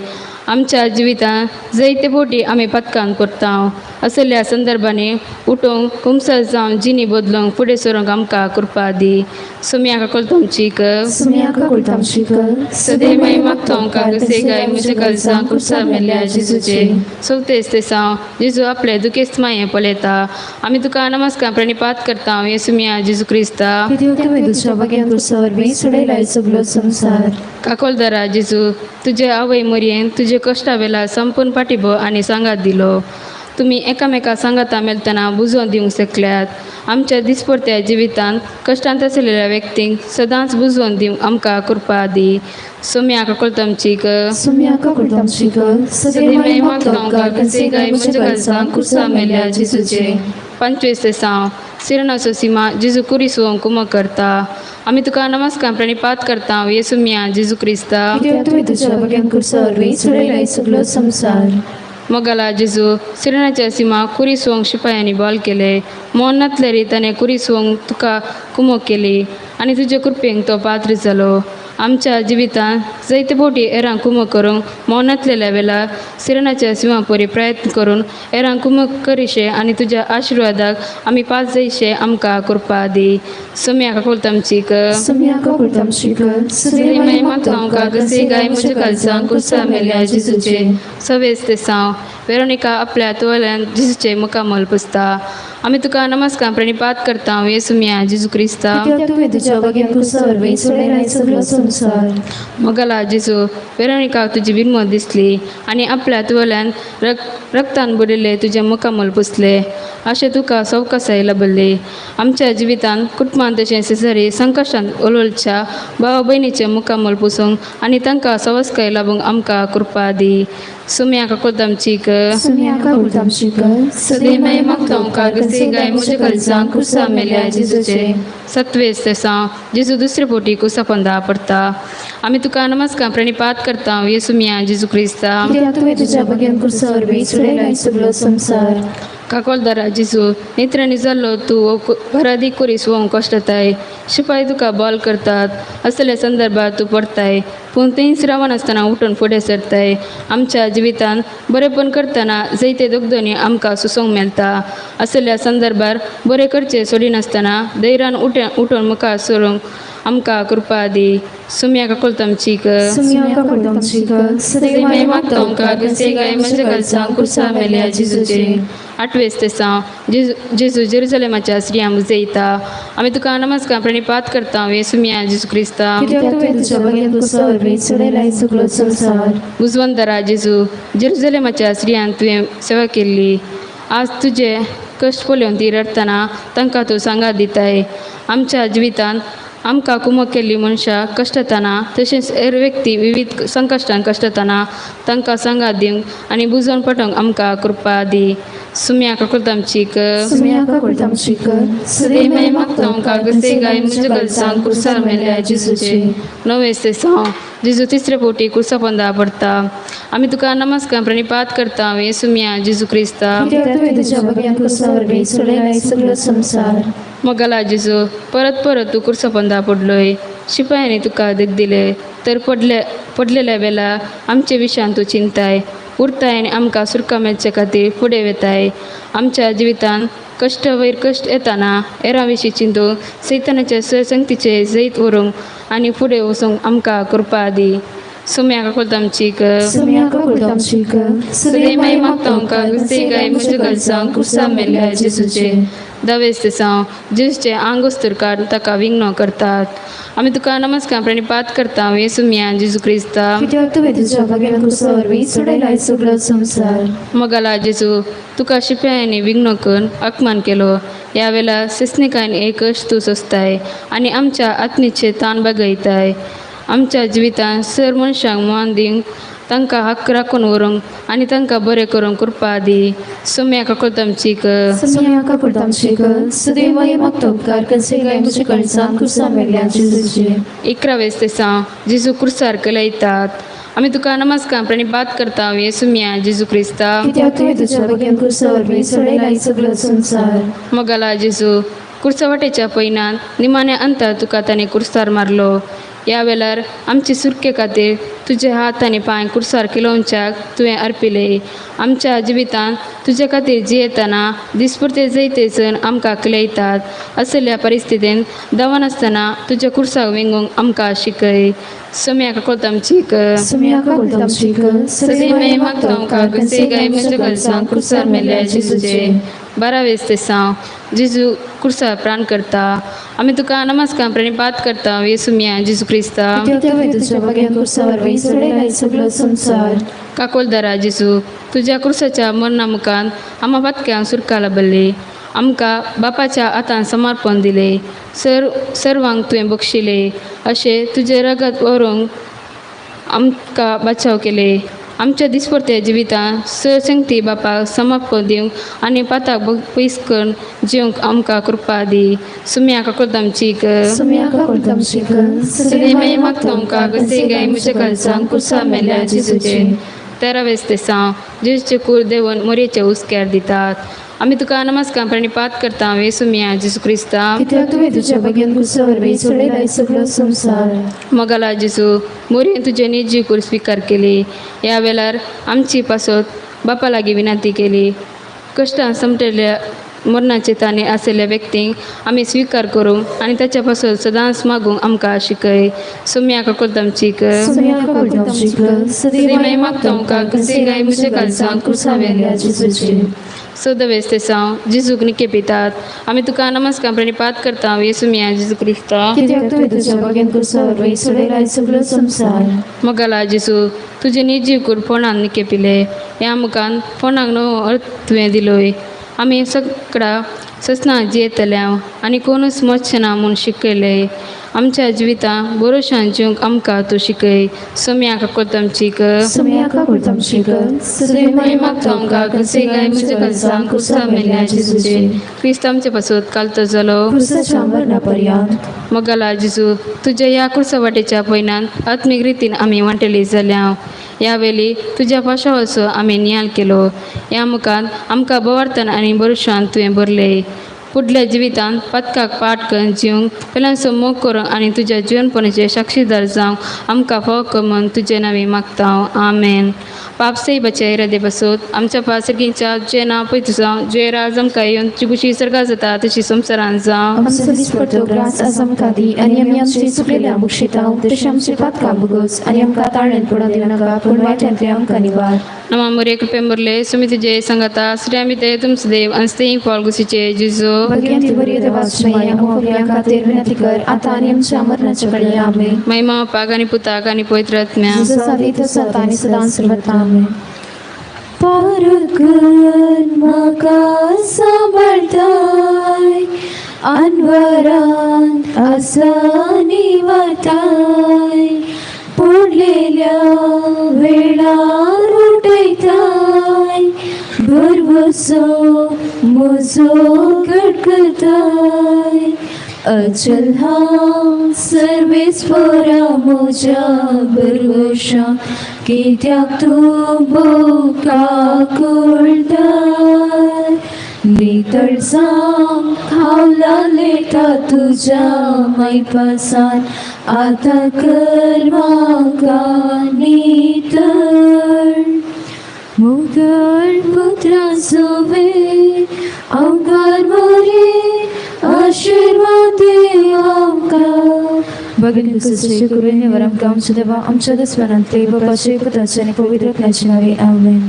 Speaker 6: आमच्या जिवितांत जायते फावटी आमी पदकान पडटा. असल्या संदर्भांनी उठोवंक कुमसार जावन जिणी बदलूंक फुडें सरूंक आमकां कृपा दी. सुम्याक आमचीक
Speaker 5: सम्याक आमचीक
Speaker 6: सदे मये मागता आमकां कसेगाय म्हज्या कळसांत कुर्सा मेल्या जेजूचे. चवथेच तेसांव जेजू आपले दुखेस्त माये पळयता. आमी तुका नमस्कार प्रणिपात करता हांव येसू मिया जेजू क्रिस्ता.
Speaker 5: कित्याक तुवें तुज्या भग्यान कुर्सा वरवीं सोडयलाय सगळो संवसार.
Speaker 6: काकोलदारा जेजू तुजे आवय मरयेन तुजे कश्टा वेला संपूर्ण पाठिंबो आनी सांगात दिलो. तुमी एकामेका सांगाता मेळतना बुजोवन दिवंक शकल्यात. आमच्या दिसपरत्या जिवितांत कश्टांत आसलेल्या व्यक्तींक सदांच बुजोवन दिवंक आमकां कृपा दी. सुम्याक आमचीक
Speaker 5: सम्याक आमचीक सदे मये मागतो उपकार कनसेगाय म्हज्या कळसांत कुर्सा मेल्या जेजूचे.
Speaker 6: पंचवीस तेसांव सिरणाचो सिमा जेजू कुरीस वोवंक कुमक करता. आमी तुका नमस्कार प्रणिपात करता हांव येसू मिया जेजू क्रिस्ता.
Speaker 5: कित्याक तुवें तुज्या भग्यान कुर्सा वरवीं सोडयलाय सगळो संवसार.
Speaker 6: मोगाला जेजू सिरणाच्या सिमा कुरीस वोवंक शिपायांनी बॉल केले. मोहनांतलेरी ताणें कुरीस वोवंक तुका कुमक केली आनी तुजे कृपेक तो पात्र जालो. आमच्या जिवितांत जायते फावटी हेरांक कुमक करूंक मोहनांतलेल्या वेळार सिरणाच्या सिमा परी प्रयत्न करून हेरांक कुमक करीशे आनी तुज्या आशिर्वादाक आमी पास जायशे आमकां कृपा दी. सुम्याक आमचीक
Speaker 5: सम्याक आमचीक सदे मये मागतो उपकार कनसेगाय म्हज्या कळसांत कुर्सा मेल्या जेजूचे.
Speaker 6: सवेच तेसांव वेरोनिका आपल्या तुवाल्यान जेजूचे मुखामल पुसता. आमी तुका नमस्कार प्रणिपात करता हांव येसू मिया जेजू क्रिस्ता.
Speaker 5: कित्याक तुवें तुज्या भग्यान कुर्सा वरवीं सोडयलाय सगळो संवसार.
Speaker 6: मोगाला जेजू वेरोनिकाक तुजी बिरमत दिसली आनी आपल्या तुवाल्यान रक्तान बुडिल्ले तुजे मुखामल पुसले. अशें तुका सवकासाय लाभली. आमच्या जिवितांत कुटुंबांत तशें शेजारी संकश्टांत ओलवलच्या भावा भयणीचे मुखामल पुसूंक आनी तांकां सवस्काय लाभूंक आमकां कृपा दी. सुम्याक आमचीक
Speaker 5: सम्याक आमचीक सदे मये मागतो उपकार कनसेगाय म्हज्या कळसांत कुर्सा मेल्या जेजूचे.
Speaker 6: सत्वेस तेसांव जेजू दुसरे फावटी कुसा पोंदा पडटा. आमी तुका नमस्कार प्रणिपात करता हांव येसू मिया जेजू क्रिस्ता.
Speaker 5: कित्याक तुवें तुज्या भग्यान कुर्सा वरवीं सोडयलाय सगळो संवसार.
Speaker 6: काकोलदारा जेजू नेत्रांनी जाल्लो तूं भरादी कुरीस वोवंक कश्टताय. शिपाय तुका बॉल करतात असल्या संदर्भात तूं पडताय पूण थंयच रावनासतना उठून फुडें सरताय. आमच्या जिवितांत बरेपण करतना जायते दोगदणी आमकां सुसोवंक मेळटा. असल्या संदर्भार बरें करचें सोडिनासतना धैर्यान उठून मुखार सरूंक आमकां कृपा दी सुम्या काकुलतामचीक
Speaker 1: सुम्या काकुलतामचीक
Speaker 6: सदैव महिमा मागता आमकां गसेगाय म्हज्या काळजांत कुर्सा मेल्या जेजूचे 8वें दिसा जेजू जेरुसलेमाच्या स्त्रियांक बुजयता आमी तुका नमस्कार प्रणिपात करता हे सुम्या जेजू क्रिस्ता
Speaker 1: कित्याक तुवें तुज्या भगियन कुर्सा वरवीं चडयलाय सगळो संवसार
Speaker 6: बुजवंतरा जेजू जेरुसलेमाच्या स्त्रियांक तुवें सेवा केल्ली आज तुजे कश्ट पळोवन ती रडतना तांकां तूं सांगात दिताय आमच्या जिवितांत आमकां कुमक केल्ली मनशां कश्टताना तशेंच हेर व्यक्ती विविध संकश्टांत कश्टताना तांकां सांगात दिवंक आनी बुजोवन पटोवंक आमकां कृपा दी सुम्या काकुलतामचीक
Speaker 1: सुम्या काकुलतामचीक
Speaker 6: सदैव महिमा मागता आमकां गसेगाय म्हज्या काळजांत कुर्सार मेल्या जेजूचे 9वें दिसा जेजू तिसरे फावटी कुर्सा पोंदा पडटा आमी तुका नमस्कार प्रणिपात करता हे सुम्या जेजू क्रिस्ता
Speaker 1: कित्याक तुवें तुज्या भगियन कुर्सा वरवीं चडयलाय सगळो संवसार
Speaker 6: मगला जेजू परत परत तूं कुर्सा पोंदा पडलोय शिपायांनी तुका देख दिले तर पडलेल्या वेळा आमचे विशयान तूं चिंताय उरताय आनी आमकां सुरका मेळचे खातीर फुडें वेताय आमच्या जिवितांत कश्ट वयर कश्ट येताना हेरां विशीं चिंतून सैतानाच्या सरसंगतीचे जैत व्हरूंक आनी फुडें वचूंक आमकां कृपा दी सुम्या काकुलतामचीक
Speaker 1: सुम्या काकुलतामचीक
Speaker 6: सदैव महिमा मागता आमकां गसेगाय म्हज्या काळजांत कुर्सा मेल्या जेजूचे 10वें दिसा जेजूचे आंग उस्तर काड ताका विंगडो करतात आमी तुका नमस्कार प्रणिपात करता हे सुम्या जेजू क्रिस्ता
Speaker 1: कित्याक तुवें तुज्या भगियन कुर्सा वरवीं चडयलाय सगळो संवसार
Speaker 6: मगला जेजू तुका शिपायांनी विंगडो करून अपमान केलो ह्या वेळा सेसनिकांनी एक तूं सोंसताय आनी आमच्या आत्मीचे ताण बगयताय आमच्या जिवितांत सर मनशांक मान दिवंक तांकां हक्क राखून व्हरूंक आनी तांकां बरें करूंक कृपा दी सुम्या काकुलतामचीक
Speaker 1: सुम्या काकुलतामचीक सदैव महिमा मागता उपकार गसेगाय म्हज्या काळजांत कुर्सा मेल्या जेजूचे
Speaker 6: 11वें दिसा जेजू कुर्सार केलयतात आमी तुका नमस्कार प्रणिपात करता हे सुम्या जेजू क्रिस्ता
Speaker 1: कित्याक तुवें तुज्या भगियन कुर्सा वरवीं चडयलाय सगळो संवसार
Speaker 6: मगला जेजू कुर्सा वाटेच्या पैनात निमाण्या अंतर तुका ताणें कुर्सार मारलो ह्या वेळार आमचे सुरके खातीर तुजे हात आनी पांय कुर्सार किलोवच्याक तुवें अर्पिले आमच्या जिवितांत तुजे खातीर जियेतना दिसपुरते जैतेचन आमकां किलयतात असल्या परिस्थितींत दवनासतना तुज्या कुर्साक विंगूंक आमकां शिकय सुम्या काकुलतामचीक
Speaker 1: सुम्या काकुलतामचीक
Speaker 6: सदैव महिमा मागता आमकां गसेगाय म्हज्या काळजांत कुर्सार मेल्या जेजूचे 12वें दिसा जेजू कुर्सार प्राण करता आमी तुका नमस्कार प्रणिपात करता हे सुम्या जेजू क्रिस्ता
Speaker 1: कित्याक तुवें तुज्या भगियन कुर्सा वरवीं चडयलाय सगळो संवसार
Speaker 6: काकोलदारा जेजू तुज्या कुर्साच्या मरणा मुखांत आमा पातक्यांक सुरका लाभली आमकां बापाच्या हातान समर्पण दिले सर्वांक तुवें बक्षिले अशें तुजें रगत व्हरूंक आमकां बचाव केले आमच्या दिसपरत्या जिवितांत सरसंगती बापाक समर्पण दिवंक आनी पाताक पयस करून जिवंक आमकां कृपा दी सुम्या काकुलतामचीक
Speaker 1: सुम्या काकुलतामचीक
Speaker 6: सदैव महिमा मागता आमकां गसेगाय म्हज्या काळजांत कुर्सा मेल्या जेजूचे 13वें दिसा जेजूचे कूर देंवन मोरयेचे उस्क्यार दितात आमी तुका नमस्कार प्रणिपात करता हे सुम्या जेजू क्रिस्ता
Speaker 1: कित्याक तुवें तुज्या भगियन कुर्सा वरवीं चडयलाय सगळो संवसार
Speaker 6: मगला जेजू मोरयेन तुजे निर्जीव कूर स्विकार केली ह्या वेळार आमची पासत बापा लागीं विनंती केली कश्टान समटलेल्या मरणाचे ताणे आशिल्ल्या व्यक्तींक आमी स्विकार करूंक आनी ताच्या पासून सदांच मागूंक आमकां शिकय सुम्या काकुलतामचीक
Speaker 1: सुम्या काकुलतामचीक सदैव महिमा मागता आमकां गसेगाय म्हज्या काळजांत कुर्सा मेल्या जेजूचे
Speaker 6: 14वें दिसा जेजूक निकेपितात आमी तुका नमस्कार प्रणिपात करता हे सुम्या जेजू क्रिस्ता
Speaker 1: कित्याक तुवें तुज्या भगियन कुर्सा वरवीं चडयलाय सगळो संवसार
Speaker 6: मगला जेजू तुजे निर्जीव कूर फोंडान निकेपिले ह्या मुखान फोंडाक नवो अर्थ तुवें दिलोय आमी सगळा ससना जियेतल्या आनी कोणूच मच्छना म्हूण शिकयले आमच्या जिवितांत भरोशान जिवंक आमकां तूं शिकय सुम्या काकुलतामचीक
Speaker 1: सुम्या काकुलतामचीक सदैव महिमा मागता आमकां गसेगाय म्हज्या काळजांत कुर्सा मेल्या जेजूचे
Speaker 6: क्रिस्त आमचे पासून कालतो जालो
Speaker 1: कुर्साच्या मरणा पर्यंत
Speaker 6: मगला जेजू तुज्या ह्या कुर्सा वाटेच्या पैनात आत्मीक रितीन आमी वांटली जाल्या ह्या वेळी तुज्या पाशावचो आमी नियाल केलो ह्या मुखांत आमकां बवार्थन आनी भरोशान तुवें भरले फुडल्या जिवितांत पथकाक पाठ करून जिवंक पेल्यांचो मोग करूंक आनी तुज्या जिवनपणीचे साक्षीदार जावंक आमकां फाव कमन तुजे नांवी मागता आमेन. पापसई बचे हृदय बसोत आमच्या पासर्गींच्या जे नांव पळय तुझं जे राज आमकां येवन तुजी कुशी सर्गा जाता तशी संवसारांत जावं.
Speaker 5: आमचो दिसपडटो ग्रास आज आमकां दी आनी आमी आमचे चुकलेले आमकां शिताव तशें आमचे पातकां बगोस आनी आमकां ताळ्यान पडों दिवं नाका पूण वायटांतले आमकां निवार.
Speaker 6: नमा मोरे कृपे मुरले सुमी तुजे सांगाता श्री आमी ते तुमचे देव आनी स्तें फॉल गुसीचे जिजो
Speaker 5: भगवंती बरी देवाश्रय आपल्या खातीर विनंती कर आतां आनी आमच्या मरणाच्या कडेन आमेन.
Speaker 6: महिमा पाग आनी पुताक आनी पवित्र आत्म्या
Speaker 5: जसो आदी तसो आतां आनी सदां सर्वत्र आमेन.
Speaker 1: पारकन म्हाका सांबाळताय अनवरांत आसानी वाटाय पडलेल्या वेळार उठयताय भरवसो म्हजो कडकडताय अचल हांव सर्वेस्परा म्हज्या भरवशा कित्याक तूं बोका करताय नितळसां खावला लेता तुज्या मैपासान आतां कर म्हाका नितळ मुगळ पुत्राचो वेळ आमकां बरे आशिर्वाद दे आमकां.
Speaker 5: भगिनी सुशे करून आमकां आमच्या देवा आमच्या दसवनांतले बापाचे पुताचे आनी पवित्र आत्म्याचे नांवे आमेन.